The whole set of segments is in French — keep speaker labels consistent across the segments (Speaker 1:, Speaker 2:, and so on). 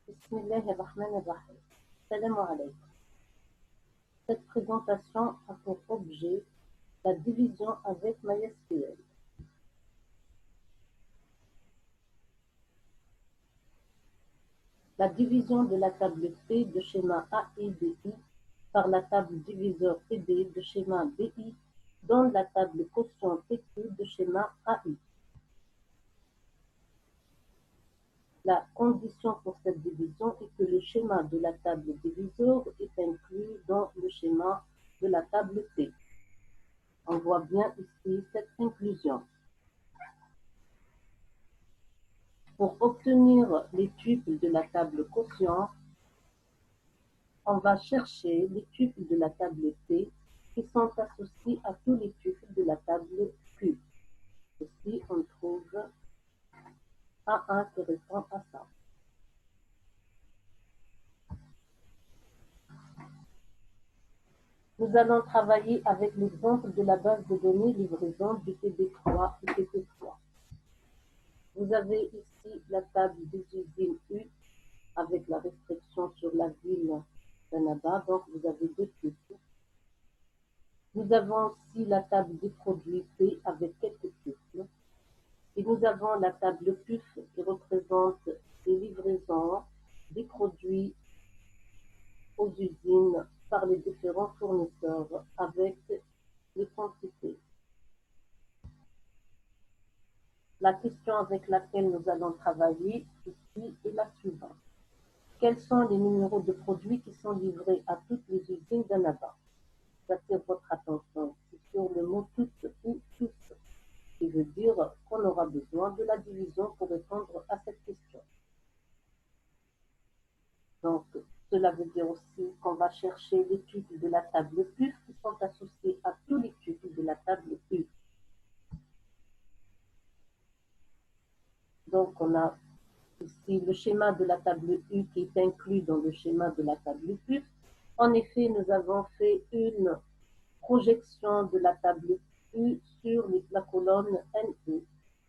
Speaker 1: Bismillahirrahmanirrahim. Salam alaikum. Cette présentation a pour objet la division avec MySQL. La division de la table P de schéma AIBI par la table diviseur TB de schéma BI dans la table quotient TQ de schéma AI. La condition pour cette division est que le schéma de la table diviseur est inclus dans le schéma de la table P. On voit bien ici cette inclusion. Pour obtenir les tuples de la table quotient, on va chercher les tuples de la table P qui sont associés à tous les tuples de la table Q. Ici, on trouve A1 qui répond à ça. Nous allons travailler avec l'exemple de la base de données livraison du TB3 et TB3. Vous avez ici la table des usines U avec la restriction sur la ville d'Annaba, donc vous avez deux tuples. Nous avons aussi la table des produits P avec quelques tuples. Et nous avons la table PUF qui représente les livraisons des produits aux usines par les différents fournisseurs avec les quantités. La question avec laquelle nous allons travailler ici est la suivante. Quels sont les numéros de produits qui sont livrés à toutes les usines d'Annaba? J'attire votre attention sur le mot toutes ou tous, qui veut dire qu'on aura besoin de la division pour répondre à cette question. Donc, cela veut dire aussi qu'on va chercher les tuples de la table PUF qui sont associés à tous les tuples de la table U. Donc, on a ici le schéma de la table U qui est inclus dans le schéma de la table PUF. En effet, nous avons fait une projection de la table U sur la colonne NE.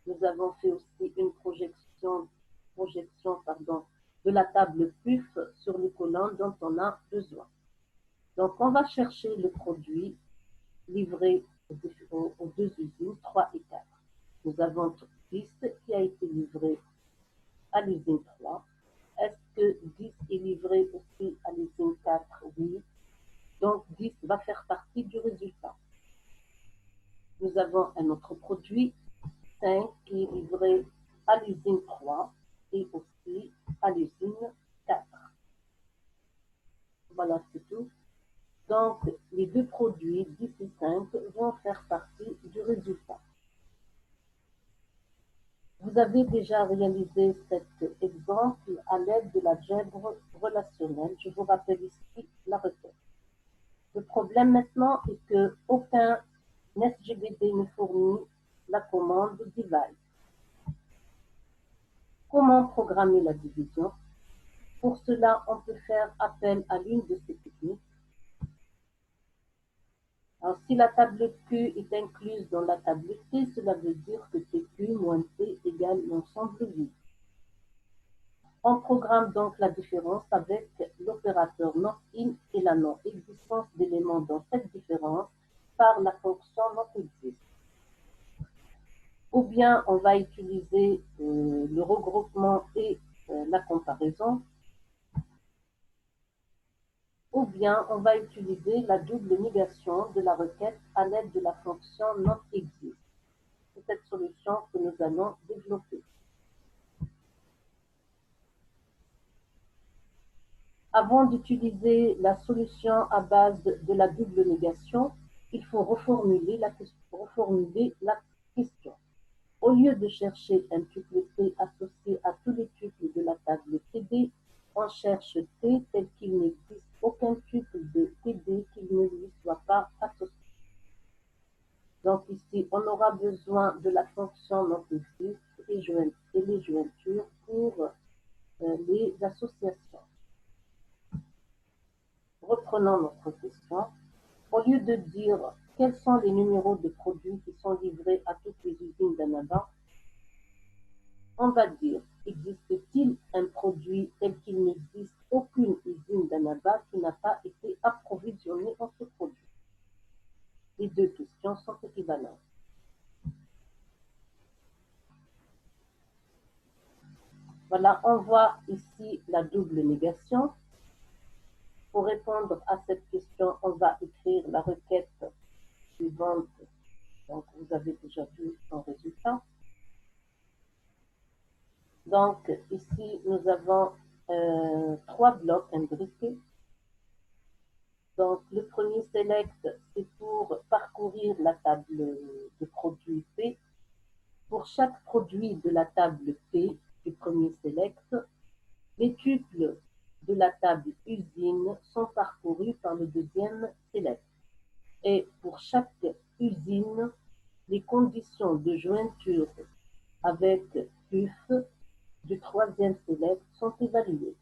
Speaker 1: Nous avons fait aussi une projection de la table PUF sur les colonnes dont on a besoin. Donc, on va chercher le produit livré aux deux usines 3 et 4. Nous avons 10 qui a été livré à l'usine 3. Est-ce que 10 est livré aussi à l'usine 4? Oui. Donc, 10 va faire partie du résultat. Nous avons un autre produit, 5, qui est livré à l'usine 3 et aussi à l'usine 4. Voilà, c'est tout. Donc, les deux produits, 10 et 5, vont faire partie du résultat. Vous avez déjà réalisé cet exemple à l'aide de l'algèbre relationnelle. Je vous rappelle ici la recette. Le problème maintenant est que aucun SGBD ne fournit la commande divide. Comment programmer la division? Pour cela, on peut faire appel à l'une de ces techniques. Alors, si la table Q est incluse dans la table T, cela veut dire que TQ moins T égale l'ensemble vide. On programme donc la différence avec l'opérateur NOT-IN et la non-existence d'éléments dans cette différence par la fonction NOT-EXIST. Ou bien on va utiliser le regroupement et la comparaison, ou bien on va utiliser la double négation de la requête à l'aide de la fonction NOT-EXIST. C'est cette solution que nous allons développer. Avant d'utiliser la solution à base de la double négation, il faut reformuler la question. Au lieu de chercher un tuple T associé à tous les tuples de la table TD, on cherche T tel qu'il n'existe aucun tuple de TD qui ne lui soit pas associé. Donc ici, on aura besoin de la fonction NOT-EXIST et les jointures pour les associations. Reprenons notre question. Au lieu de dire quels sont les numéros de produits qui sont livrés à toutes les usines d'Annaba, on va dire, existe-t-il un produit produit tel qu'il n'existe aucune usine d'Annaba qui n'a pas été approvisionnée en ce produit. Les deux questions sont équivalentes. Voilà, on voit ici la double négation. Pour répondre à cette question, on va écrire la requête suivante. Donc, vous avez déjà vu son résultat. Donc, ici, nous avons 3 blocs imbriqués. Donc, le premier select, c'est pour parcourir la table de produits P. Pour chaque produit de la table P du premier select, les tuples de la table usine sont parcourus par le deuxième select. Et pour chaque usine, les conditions de jointure avec PUF du troisième select sont évaluées.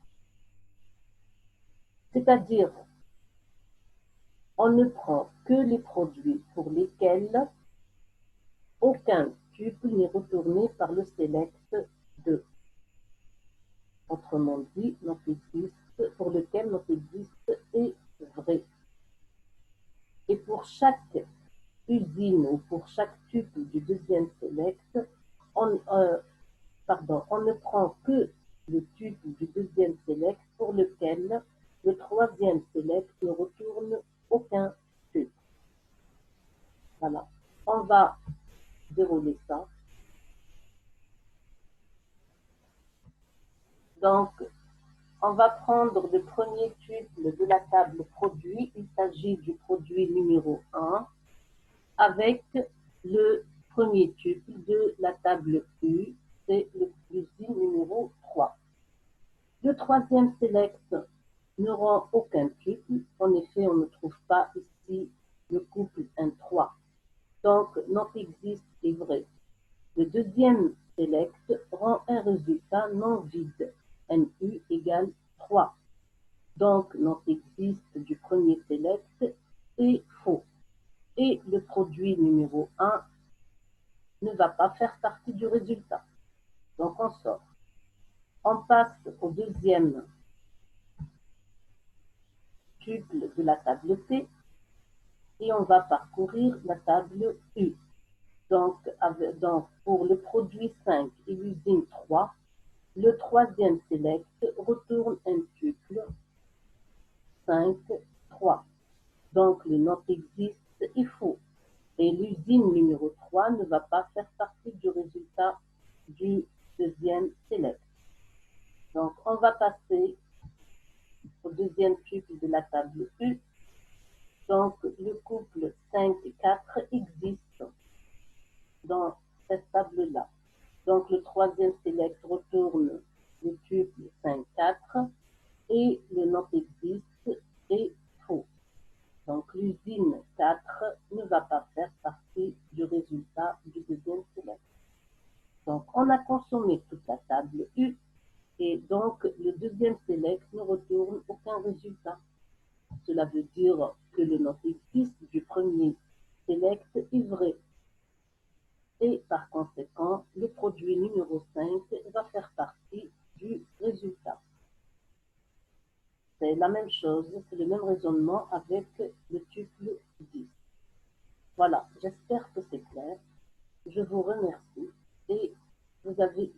Speaker 1: C'est-à-dire, on ne prend que les produits pour lesquels aucun tuple n'est retourné par le select 2. Autrement dit, notre existe, pour lequel notre existe est vrai. Et pour chaque usine ou pour chaque tuple du deuxième select, on ne prend que le tuple du deuxième select pour lequel le troisième select ne retourne aucun tuple. Voilà. On va dérouler ça. Donc, on va prendre le premier tuple de la table produit. Il s'agit du produit numéro 1 avec le premier tuple de la table U, c'est l'usine numéro 3. Le troisième select ne rend aucun tuple. En effet, on ne trouve pas ici le couple N3. Donc, notre existe est vrai. Le deuxième select rend un résultat non vide. NU égale 3. Donc, notre existe du premier select est faux. Et le produit numéro 1 ne va pas faire partie du résultat. Donc, on sort. On passe au deuxième tuple de la table P et on va parcourir la table U. Donc, pour le produit 5 et l'usine 3, le troisième select retourne un tuple 5, 3. Donc, le not existe est faux. Et l'usine numéro 3 ne va pas faire partie du résultat du deuxième select. Donc, on va passer au deuxième tuple de la table U. Donc, le couple 5 et 4 existe dans cette table-là. Donc, le troisième select retourne le tuple 5, 4 et le not existe est faux. Donc, l'usine 4 ne va pas faire partie du résultat du deuxième select. Donc, on a consommé toute la table U et donc le deuxième select ne retourne aucun résultat. Cela veut dire que le not existe du premier select est vrai. Et par conséquent, le produit numéro 5 va faire partie du résultat. C'est la même chose, c'est le même raisonnement avec le tuple 10. Voilà, j'espère que c'est clair. Je vous remercie et vous avez